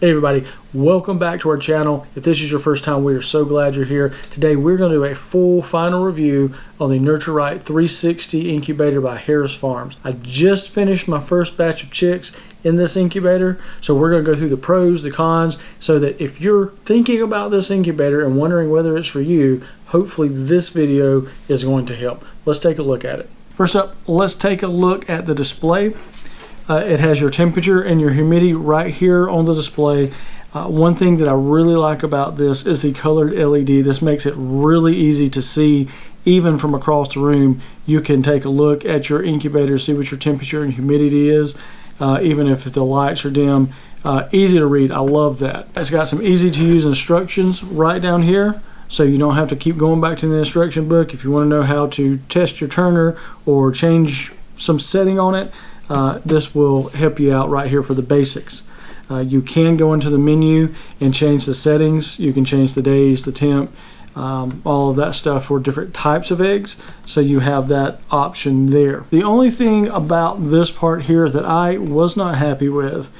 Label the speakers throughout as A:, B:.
A: Hey everybody, welcome back to our channel. If this is your first time, we are so glad you're here. Today we're going to do a full final review on the Nurture Right 360 incubator by Harris Farms. I just finished my first batch of chicks in this incubator, so we're going to go through the pros, the cons, so that if you're thinking about this incubator and wondering whether it's for you, hopefully this video is going to help. Let's take a look at it. First up, let's take a look at the display. It has your temperature and your humidity right here on the display. One thing that I really like about this is the colored LED. This makes it really easy to see even from across the room. You can take a look at your incubator, see what your temperature and humidity is, even if the lights are dim. Easy to read. I love that. It's got some easy to use instructions right down here, so you don't have to keep going back to the instruction book. If you want to know how to test your turner or change some setting on it, this will help you out right here for the basics. You can go into the menu and change the settings. You can change the days, the temp, all of that stuff for different types of eggs, so you have that option there. The only thing about this part here that I was not happy with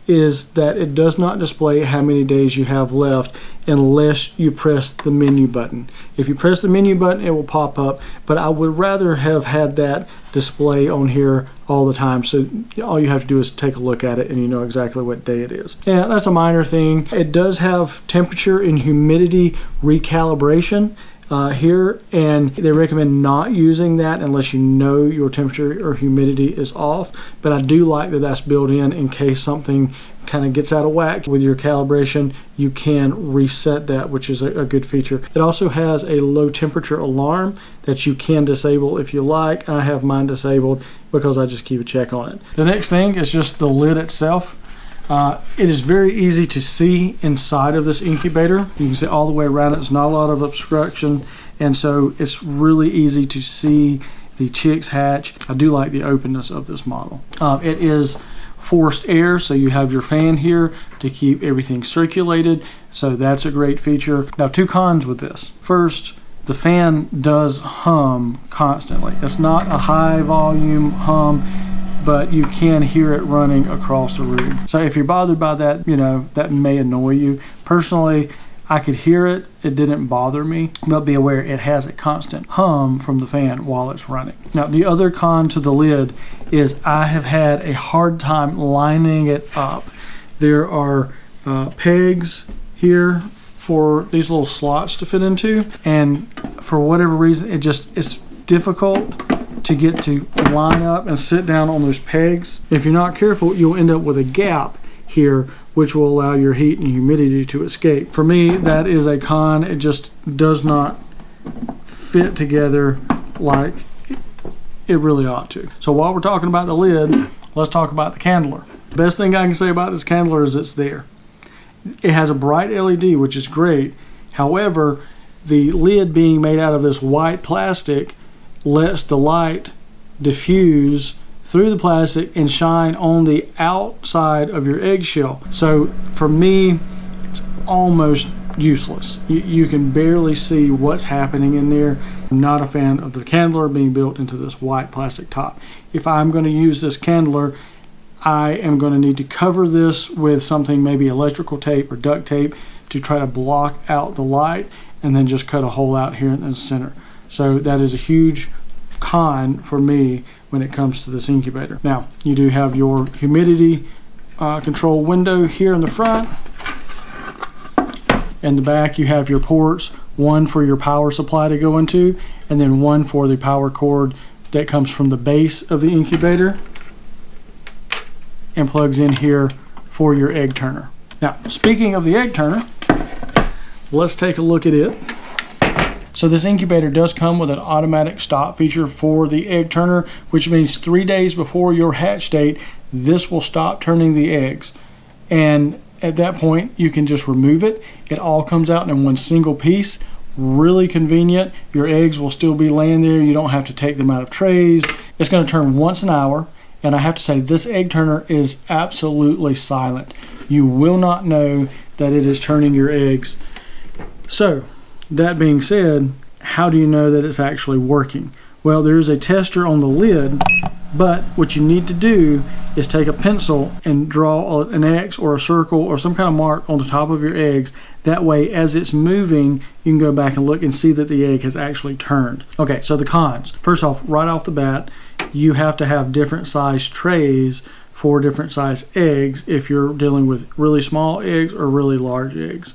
A: is that it does not display how many days you have left unless you press the menu button. If you press the menu button, it will pop up, but I would rather have had that display on here all the time, so all you have to do is take a look at it and you know exactly what day it is. Yeah, that's a minor thing. It does have temperature and humidity recalibration here, and they recommend not using that unless you know your temperature or humidity is off, but I do like that that's built in case something kind of gets out of whack with your calibration. You can reset that, which is a good feature. It also has a low temperature alarm that you can disable if you like. I have mine disabled because I just keep a check on it. The next thing is just the lid itself. It is very easy to see inside of this incubator. You can see all the way around it. There's not a lot of obstruction, and so it's really easy to see the chicks hatch. I do like the openness of this model. It is forced air, so you have your fan here to keep everything circulated, so that's a great feature. Now, two cons with this. First, the fan does hum constantly. It's not a high volume hum, but you can hear it running across the room. So if you're bothered by that, you know, that may annoy you. Personally, I could hear it. It didn't bother me, but be aware it has a constant hum from the fan while it's running. Now, the other con to the lid is I have had a hard time lining it up. There are pegs here for these little slots to fit into, and for whatever reason, it's difficult to get to line up and sit down on those pegs. If you're not careful, you'll end up with a gap here, which will allow your heat and humidity to escape. For me, that is a con. It just does not fit together like it really ought to. So while we're talking about the lid, let's talk about the candler. The best thing I can say about this candler is it's there. It has a bright LED, which is great. However, the lid being made out of this white plastic lets the light diffuse through the plastic and shine on the outside of your eggshell. So for me, it's almost useless. You can barely see what's happening in there. I'm not a fan of the candler being built into this white plastic top. If I'm going to use this candler, I am going to need to cover this with something, maybe electrical tape or duct tape, to try to block out the light, and then just cut a hole out here in the center. So that is a huge con for me when it comes to this incubator. Now, you do have your humidity control window here in the front. In the back, you have your ports, one for your power supply to go into, and then one for the power cord that comes from the base of the incubator and plugs in here for your egg turner. Now, speaking of the egg turner, let's take a look at it. So this incubator does come with an automatic stop feature for the egg turner, which means 3 days before your hatch date, this will stop turning the eggs. And at that point, you can just remove it. It all comes out in one single piece. Really convenient. Your eggs will still be laying there. You don't have to take them out of trays. It's going to turn once an hour. And I have to say, this egg turner is absolutely silent. You will not know that it is turning your eggs. So, that being said, how do you know that it's actually working? Well, there's a tester on the lid But what you need to do is take a pencil and draw an X or a circle or some kind of mark on the top of your eggs. That way, as it's moving, you can go back and look and see that the egg has actually turned. Okay, so the cons. First off, right off the bat, you have to have different size trays for different size eggs if you're dealing with really small eggs or really large eggs.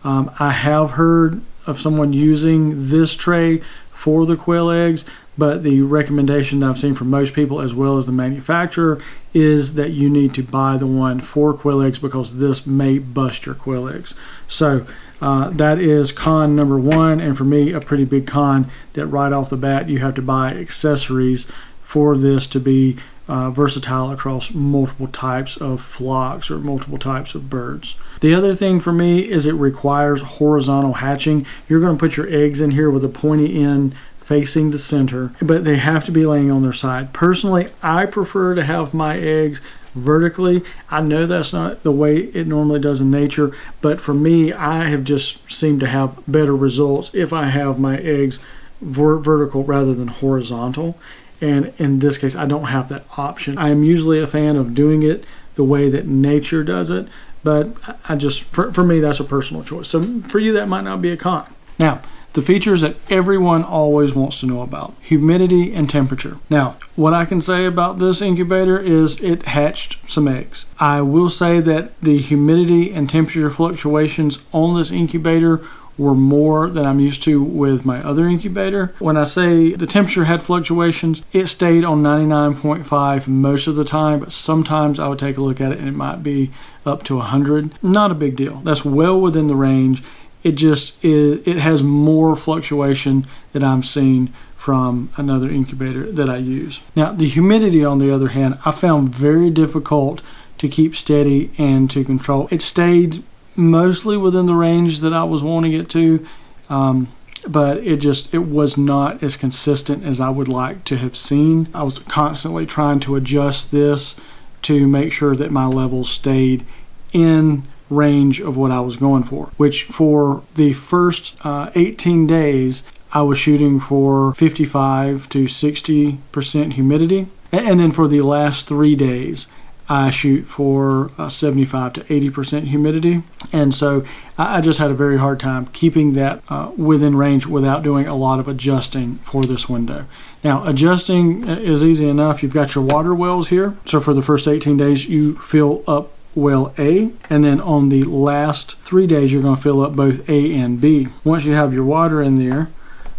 A: I have heard of someone using this tray for the quail eggs, but the recommendation that I've seen from most people, as well as the manufacturer, is that you need to buy the one for quail eggs because this may bust your quail eggs. So that is con number one, and for me, a pretty big con that right off the bat you have to buy accessories for this to be versatile across multiple types of flocks or multiple types of birds. The other thing for me is it requires horizontal hatching. You're going to put your eggs in here with a pointy end facing the center, but they have to be laying on their side. Personally, I prefer to have my eggs vertically. I know that's not the way it normally does in nature, but for me, I have just seemed to have better results if I have my eggs vertical rather than horizontal. And in this case, I don't have that option. I am usually a fan of doing it the way that nature does it, but I just, for me, that's a personal choice. So for you, that might not be a con. Now, the features that everyone always wants to know about: humidity and temperature. Now, what I can say about this incubator is it hatched some eggs. I will say that the humidity and temperature fluctuations on this incubator were more than I'm used to with my other incubator. When I say the temperature had fluctuations, it stayed on 99.5 most of the time, but sometimes I would take a look at it and it might be up to 100. Not a big deal. That's well within the range. It just is, it has more fluctuation that I'm seeing from another incubator that I use. Now, the humidity, on the other hand, I found very difficult to keep steady and to control. It stayed mostly within the range that I was wanting it to, but it was not as consistent as I would like to have seen. I was constantly trying to adjust this to make sure that my levels stayed in range of what I was going for, which for the first 18 days I was shooting for 55 to 60% humidity, and then for the last 3 days I shoot for 75 to 80% humidity. And so I just had a very hard time keeping that within range without doing a lot of adjusting for this window. Now, adjusting is easy enough. You've got your water wells here. So for the first 18 days, you fill up well A, and then on the last 3 days, you're going to fill up both A and B. Once you have your water in there,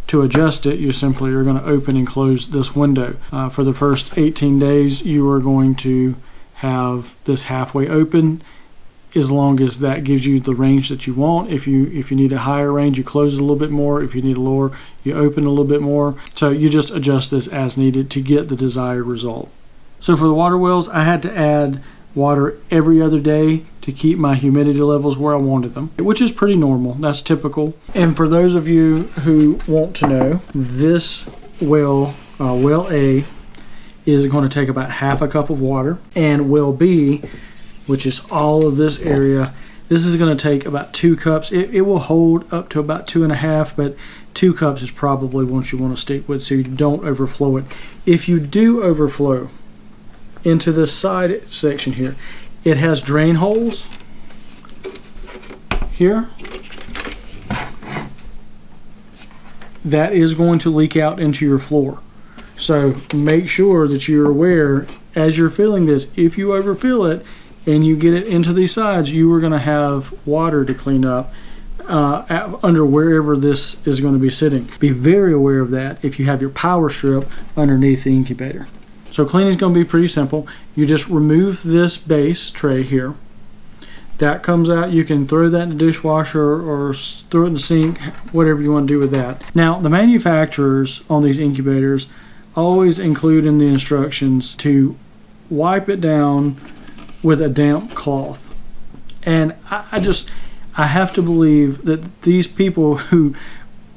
A: to adjust it, you simply are going to open and close this window. For the first 18 days, you are going to have this halfway open, as long as that gives you the range that you want. If you need a higher range, you close it a little bit more. If you need a lower, you open a little bit more. So you just adjust this as needed to get the desired result. So for the water wells, I had to add water every other day to keep my humidity levels where I wanted them, which is pretty normal. That's typical. And for those of you who want to know, this well A is going to take about half a cup of water, and well B, which is all of this area, this is going to take about 2 cups. It will hold up to about 2.5, but 2 cups is probably what you want to stick with so you don't overflow it. If you do overflow into this side section here, it has drain holes here. That is going to leak out into your floor. So make sure that you're aware as you're filling this. If you overfill it and you get it into these sides, you are going to have water to clean up under wherever this is going to be sitting. Be very aware of that if you have your power strip underneath the incubator. So cleaning is going to be pretty simple. You just remove this base tray here. That comes out. You can throw that in the dishwasher or throw it in the sink, whatever you want to do with that. Now, the manufacturers on these incubators always include in the instructions to wipe it down with a damp cloth. And I have to believe that these people who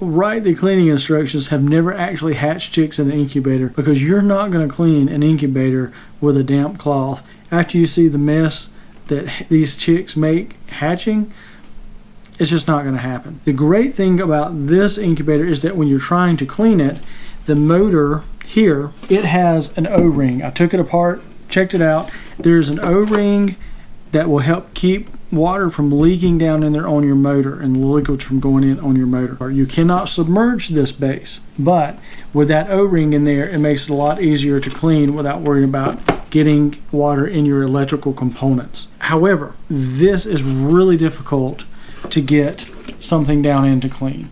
A: write the cleaning instructions have never actually hatched chicks in the incubator, because you're not going to clean an incubator with a damp cloth after you see the mess that these chicks make hatching. It's just not going to happen. The great thing about this incubator is that when you're trying to clean it, the motor here, it has an O-ring. I took it apart, checked it out. There's an O-ring that will help keep water from leaking down in there on your motor and liquids from going in on your motor. You cannot submerge this base, but with that O-ring in there, it makes it a lot easier to clean without worrying about getting water in your electrical components. However, this is really difficult to get something down in to clean.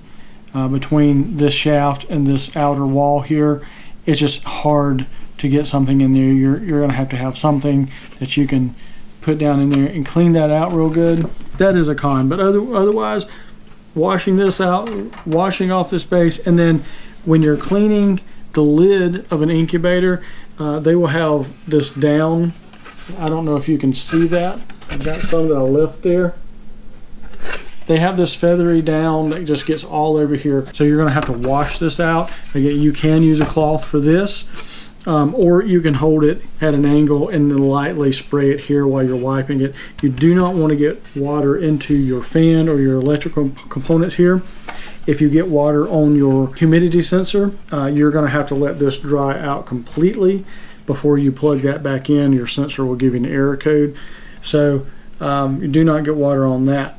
A: Between this shaft and this outer wall here, it's just hard to get something in there. You're going to have something that you can put down in there and clean that out real good. That is a con, but otherwise, washing this out, washing off this base, and then when you're cleaning the lid of an incubator, they will have this down. I don't know if you can see that. I've got some that I left there. They have this feathery down that just gets all over here. So you're going to have to wash this out. Again, you can use a cloth for this, or you can hold it at an angle and then lightly spray it here while you're wiping it. You do not want to get water into your fan or your electrical components here. If you get water on your humidity sensor, you're going to have to let this dry out completely before you plug that back in. Your sensor will give you an error code. So you do not get water on that.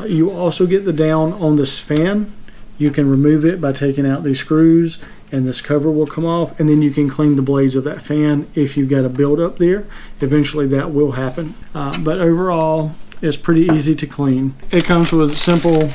A: You also get the down on this fan. You can remove it by taking out these screws, and this cover will come off, and then you can clean the blades of that fan if you've got a buildup there. Eventually that will happen, but overall it's pretty easy to clean. It comes with simple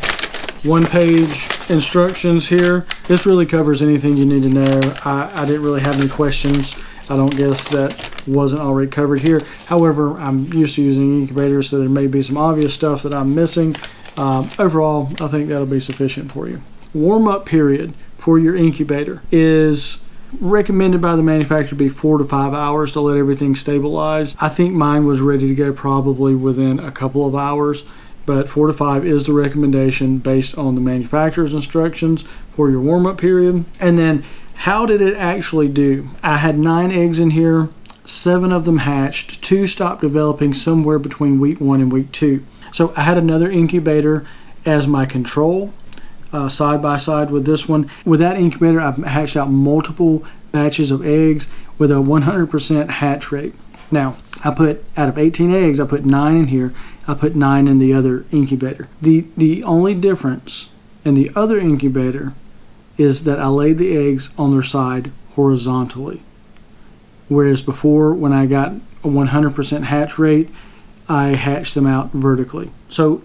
A: one-page instructions here. This really covers anything you need to know. I didn't really have any questions. I don't guess that wasn't already covered here. However, I'm used to using incubators, so there may be some obvious stuff that I'm missing. Overall, I think that'll be sufficient for you. Warm-up period for your incubator is recommended by the manufacturer to be 4 to 5 hours to let everything stabilize. I think mine was ready to go probably within a couple of hours, but 4 to 5 is the recommendation based on the manufacturer's instructions for your warm-up period. And then how did it actually do? I had 9 eggs in here, 7 of them hatched, 2 stopped developing somewhere between week 1 and week 2. So I had another incubator as my control, side by side with this one. With that incubator, I've hatched out multiple batches of eggs with a 100% hatch rate. Now, I put, out of 18 eggs, I put 9 in here. I put 9 in the other incubator. The only difference in the other incubator is that I laid the eggs on their side horizontally. Whereas before, when I got a 100% hatch rate, I hatched them out vertically. So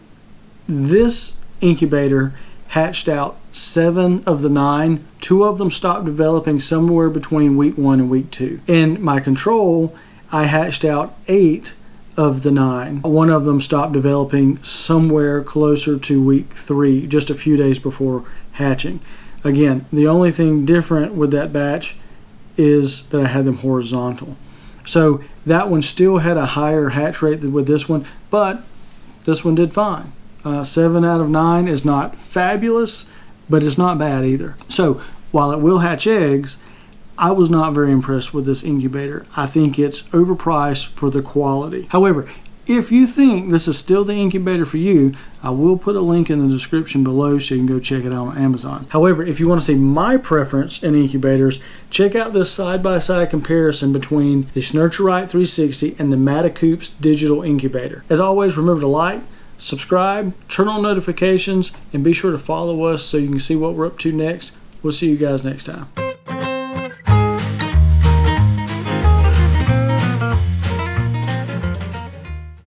A: this incubator hatched out 7 of the 9. 2 of them stopped developing somewhere between week 1 and week 2. In my control, I hatched out 8 of the 9. 1 of them stopped developing somewhere closer to week 3, just a few days before hatching. Again, the only thing different with that batch is that I had them horizontal. So that one still had a higher hatch rate than with this one, but this one did fine. 7 out of 9 is not fabulous, but it's not bad either. So while it will hatch eggs, I was not very impressed with this incubator. I think it's overpriced for the quality. However, if you think this is still the incubator for you, I will put a link in the description below so you can go check it out on Amazon. However, if you want to see my preference in incubators, check out this side-by-side comparison between the Nurturite 360 and the Mana Pro digital incubator. As always, remember to like, subscribe, turn on notifications, and be sure to follow us so you can see what we're up to next. We'll see you guys next time.